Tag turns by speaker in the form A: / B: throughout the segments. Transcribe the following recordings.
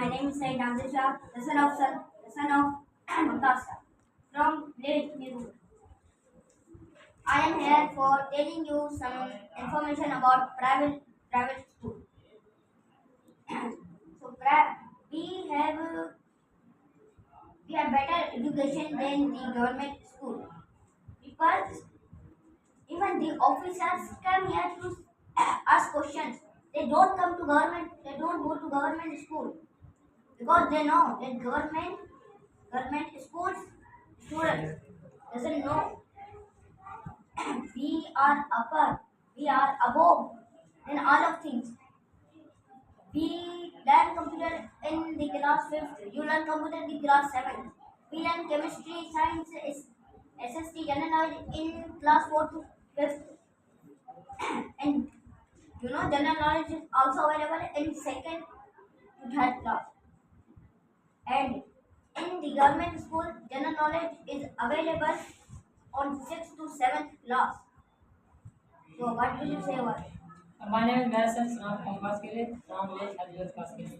A: My name is Said Namzir Shah, the son of Mumtaz Shah from village Mirur. I am here for telling you some information about private school. So we have better education than the government school because even the officers come here to ask questions. They don't come to government. They don't go to government school because they know that government schools students doesn't know we are upper, we are above in all of things. We learn computer in the class 5th, you learn computer in the class 7th. We learn chemistry, science, SST, general knowledge in class 4th to 5th. And general knowledge is also available in 2nd to 3rd class. And in the government school, general knowledge is available on 6th to 7th class. So what will you say about it?
B: My name is Madison from Baskere, from village Hajjat Baskere.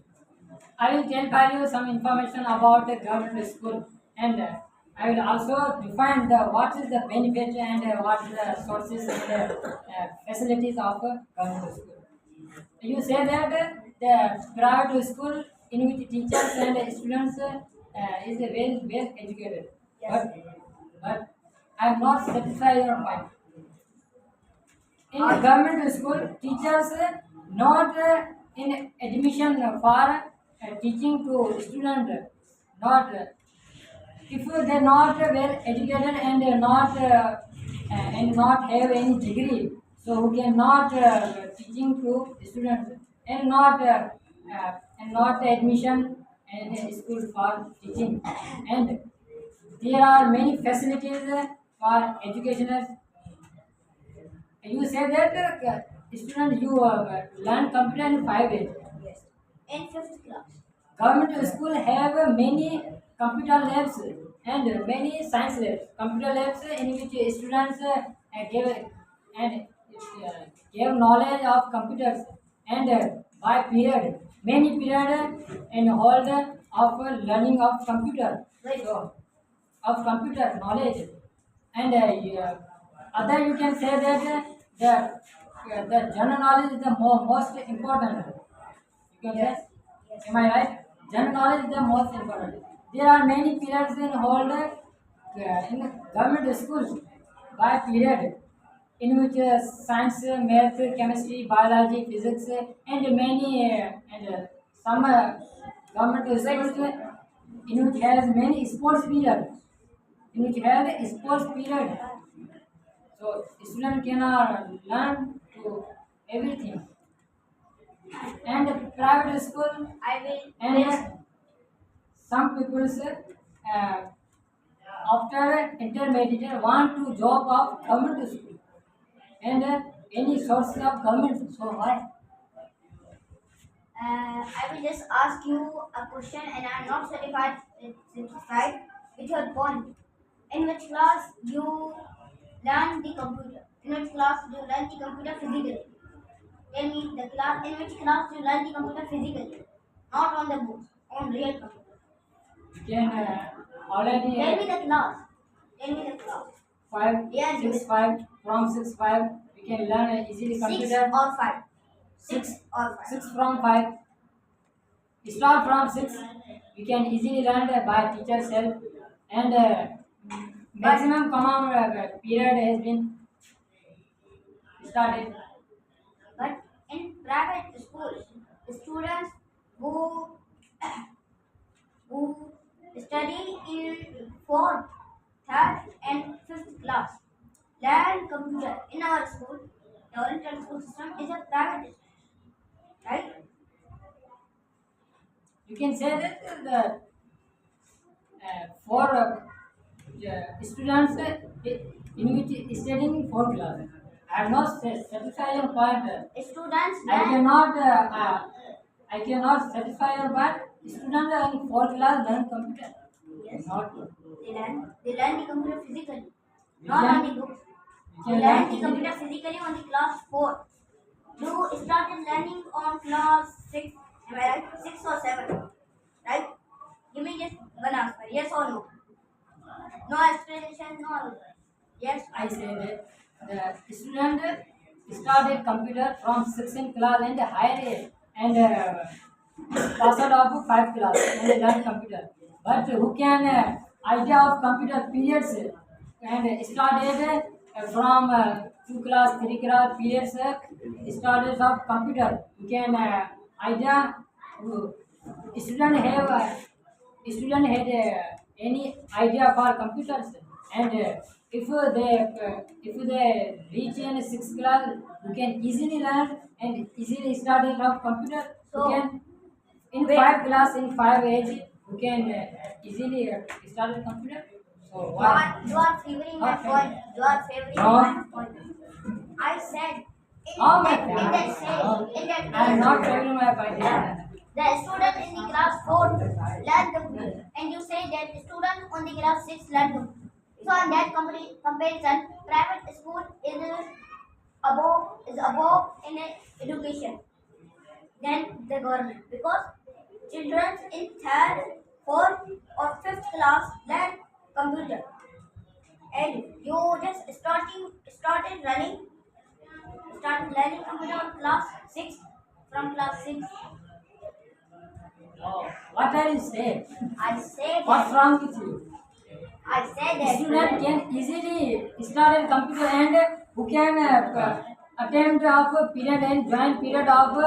B: I will tell you some information about the government school, and I will also define what is the benefit and what is the sources and facilities of a government school. You say that the private school in which teachers and students is well educated,
A: Yes.
B: but I am not satisfied your point. In government school, teachers not in admission for teaching to student, not if they not well educated and not have any degree, so who cannot teaching to students and not admission in school for teaching, and there are many facilities for educational. You say that student you learn computer in 5 days.
A: Yes. In 5th class.
B: Government school have many computer labs and many science labs. Computer labs in which students give and give knowledge of computers and by period many period and hold of learning of computer.
A: Right.
B: So of computer knowledge and other you can say that the general knowledge is the most important. You can
A: Yes.
B: say, am I right? General knowledge is the most important. There are many periods in hold in government schools by period in which science, math, chemistry, biology, physics, and many some government schools in which has many sports period, in which have a sports period. So student can learn to everything. And private school
A: I will.
B: and
A: Yes.
B: some people after intermediate want to job of government school and any source of government. So why?
A: I will just ask you a question, and I am not satisfied with your point. In which class you learn the computer? In which class you learn the computer physically? Tell me the class. In which class you learn the computer physically, not on the books, on real computer.
B: You can already
A: Tell me the class. Tell me the class.
B: 5,
A: Yes,
B: 6,
A: yes.
B: 5 from 6, 5 we can learn easily
A: 6
B: computer.
A: or 5. 6
B: 6,
A: or 5.
B: 6 from 5. Start from 6. We can easily learn by teacher's help and maximum common period has been started.
A: But in private schools, students who who study in 4th, 3rd, and 5th class learn computer in our school. The Oriental school system is a private school, right?
B: You can say that the for students in which studying in 4th class. I am not satisfy your point.
A: Students
B: I
A: learn.
B: cannot I cannot satisfy your point. Students in 4th class learn computer.
A: Yes,
B: Not
A: they learn the computer physically,
B: we
A: not on the
B: can
A: books.
B: we
A: They
B: can
A: learn
B: learn
A: the
B: easily.
A: computer physically on the class 4. You started learning on class 6. Am I right? 6 or 7? Yes or no? No explanation, no. Yes.
B: I say that the student started computer from 16th class and higher and pass out of 5 class and learn computer. But who can idea of computer periods and started from 2 class, 3 class periods started of computer. You can idea student have student had any idea for computers and if they reach in sixth class you can easily learn and easily start it of computer you
A: So,
B: can in
A: wait.
B: 5 class in 5 age you can easily start a computer so
A: You are favoring my
B: Okay.
A: point. You are favoring
B: No.
A: my point. I said
B: oh my
A: in
B: god
A: that say, in that
B: I am
A: case,
B: not favoring my idea
A: the student in the class 4 learn computer, and you say that the student on the class 6 learn computer. So on that comparison, private school is above in education than the government because children in third, fourth, or fifth class learn computer, and you just started learning computer on class 6 from class 6.
B: oh, what are you saying
A: I say
B: what's
A: that
B: wrong with you
A: I say that
B: student can easily start a computer and who can attempt of a period and join period of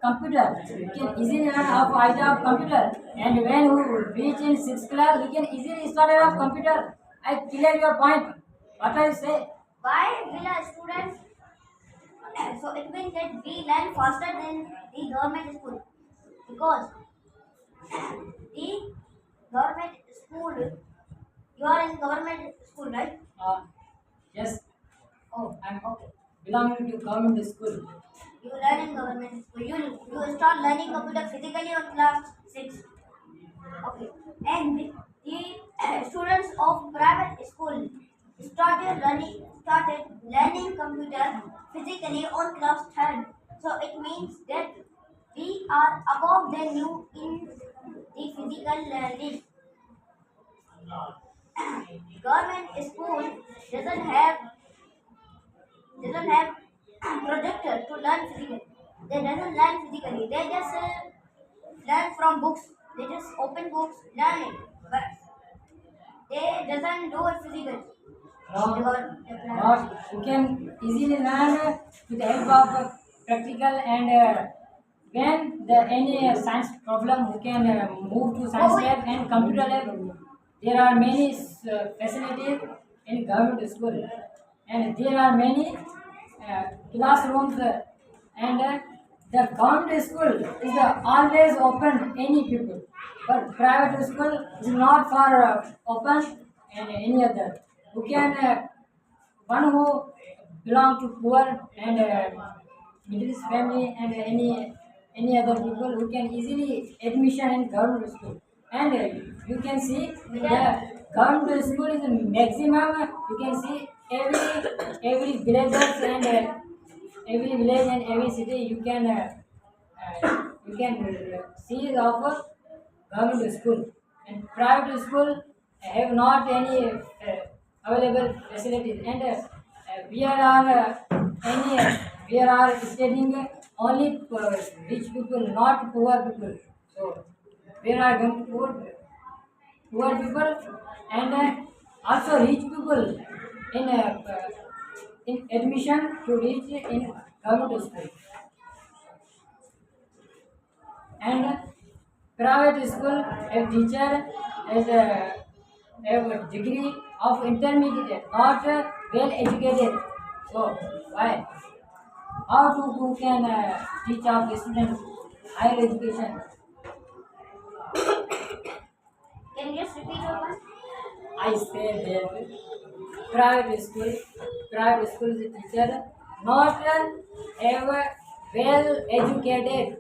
B: computer. We can easily learn of idea of computer and when who reach in sixth class we can easily start of computer. I clear your point. What I say?
A: why will a student so it means that we learn faster than the government school because the government school you are in government school, right?
B: Yes,
A: Oh,
B: I'm
A: okay.
B: belonging to government school.
A: You learn in government school. You start learning computer physically on class 6. Okay. And the students of private school started learning computer physically on class 3rd. So it means that we are above than you in the physical learning. Government school doesn't have projector to learn physically. They doesn't learn physically. They just learn from books. They just open books, learn it. But they doesn't do it physically.
B: Not you can easily learn with the help of practical and when the any science problem you can move to science lab and computer lab. There are many facilities in government school and there are many classrooms and the government school is always open any people but private school is not for open and any other who can one who belong to poor and middle class family and any other people who can easily admission in government school and you can see the government school is maximum you can see every villages and every village and every city you can see of government school and private school have not any available facilities and we are any we are studying only rich people not poor people so we are going to poor people and also rich people in in admission to reach in government school and private school a teacher has a degree of intermediate not well educated so why how to who can teach of students higher education
A: Can you just repeat your one?
B: I say that private school teacher not have well educated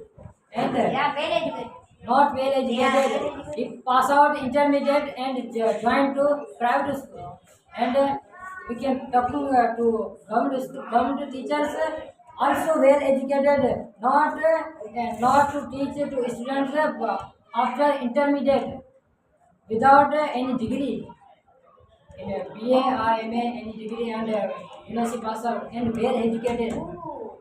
B: and
A: Yeah, well educated.
B: not well
A: Yeah,
B: educated.
A: well educated.
B: He pass out intermediate and join to private school. And we can talking to government teachers also well educated, not to teach to students after intermediate. without any degree, in a BA or MA, any degree and university pass out and well educated.
A: Ooh.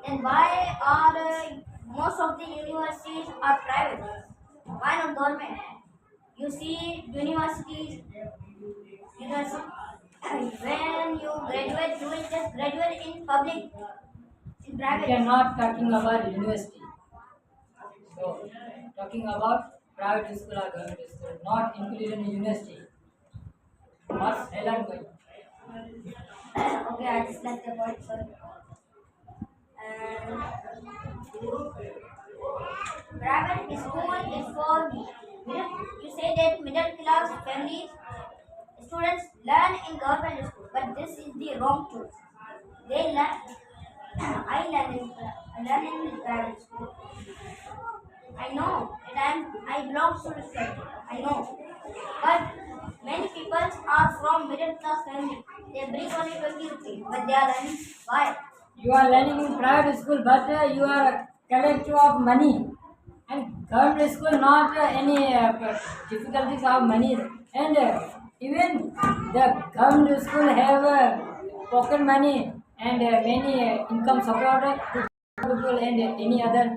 A: Then why are most of the universities are private? Why not government? You see, university, when you graduate, you will just graduate in public, in
B: We
A: private.
B: cannot talking about university. So talking about private school or government school, not included in university. What's hell going?
A: Okay, I just left the point, sorry. And private school is for you say that middle class families students learn in government school, but this is the wrong truth. They learn. I learn in private school. I know, and I belong to the state. I know, but many people are from middle class family. They bring only 20 rupees, but they are learning. Why?
B: You are learning in private school, but you are a collector of money. And government school, not any difficulties of money. And even the government school have pocket money and many income support to people and any other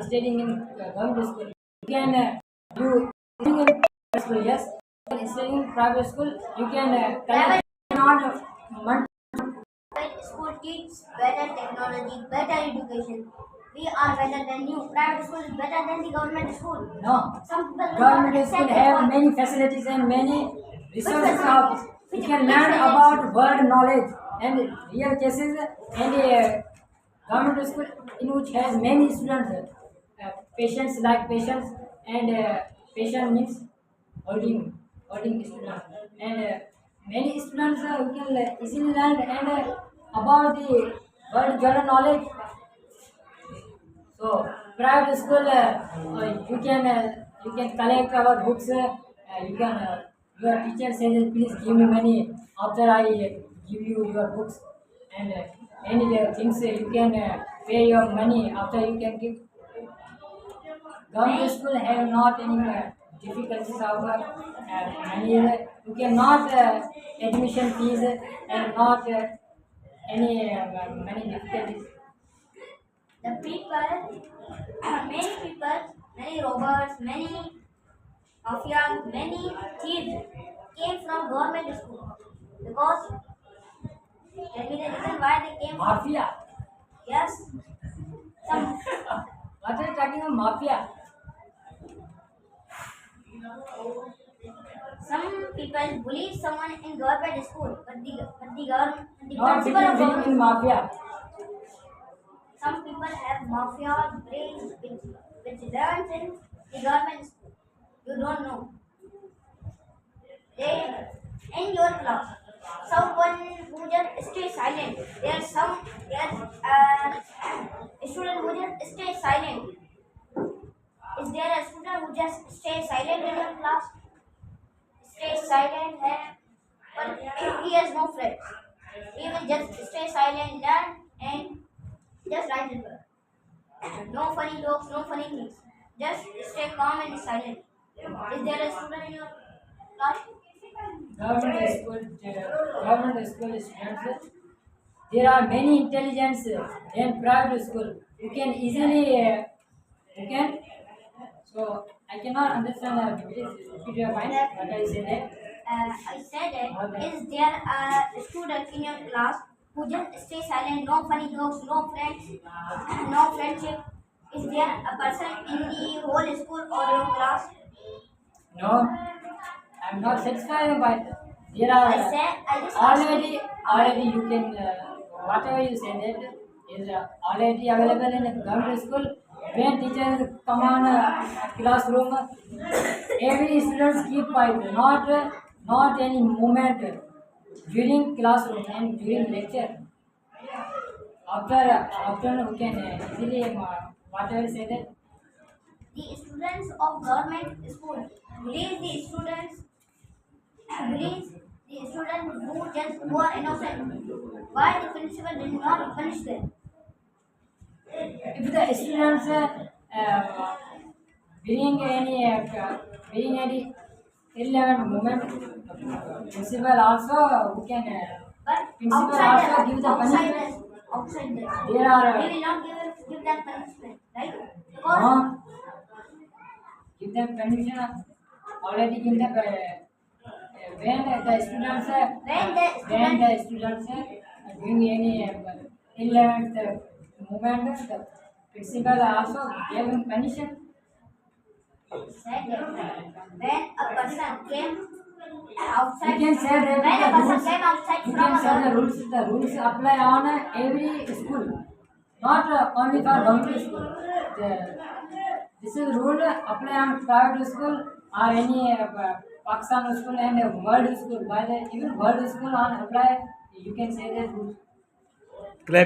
B: studying in government school. You can do studying in private school, yes. Studying in private school, you can collect not money.
A: Private school teaches better technology, better education. We are better than you. Private school is better than the government school.
B: No.
A: Some people do not
B: Government school
A: accept that
B: have
A: point.
B: many facilities and many resources
A: facilities?
B: of you can learn
A: facilities?
B: about world knowledge and real cases and government school in which has many students patients like patients and patient means holding students and many students who can easily learn and about the world general knowledge. So private school, you can collect our books. You can your teacher says please give me money after I give you your books and any things you can pay your money after you can give. Government school have not any difficulties of money. You cannot admission fees and not any money difficulties.
A: The people, many robbers, many mafia, many thieves came from government school. Because, tell me the reason why they came from.
B: Mafia.
A: Yes, some
B: What are you talking about mafia?
A: some people bully someone in government school, but the
B: Not
A: principal of
B: believing in
A: government.
B: mafia.
A: Some people have mafia brains which learns in the government school. You don't know. They in your class. Someone who just stay silent. There's a student who just stay silent. Is there a student who just stay silent in your class? Stay silent but he has no friends. He will just stay silent, learn and just write it. No funny jokes, no funny things. Just stay calm and silent. Is there a student in your class?
B: Government school students. There are many intelligence in private school. You can easily, you can. So I cannot understand. Please repeat your mind. What I say that.
A: I said it. Is there a student in your class who just stay silent, no funny jokes, no friends, no friendship? Is there a person in the whole school or your class?
B: No, I'm not satisfied by that. There are
A: I just asked you.
B: already you can whatever you say that is already available in a government school. When teachers come on classroom, every students keep quiet, not any movement during classroom and during lecture. After we can easily whatever say that.
A: The students of government school bullies the students bullies the students who are innocent. Why the principal did not punish them?
B: If the students Being any irrelevant moment, principal also who can
A: But
B: principal
A: outside
B: also give the punishment.
A: outside the
B: There are
A: they will not give them punishment, right? Because
B: no give them punishment already give them when the students when the students doing any irrelevant movement, the principal also gave him punishment.
A: said that when a person came outside,
B: You can say that
A: when a
B: the
A: person
B: rules.
A: came outside
B: You
A: from
B: can
A: a
B: say the
A: government,
B: rules. The rules apply on every school, not only for government school. This is rule apply on private school or any Pakistan school and world school. By the even world school on apply, you can say that rules.
C: Clap.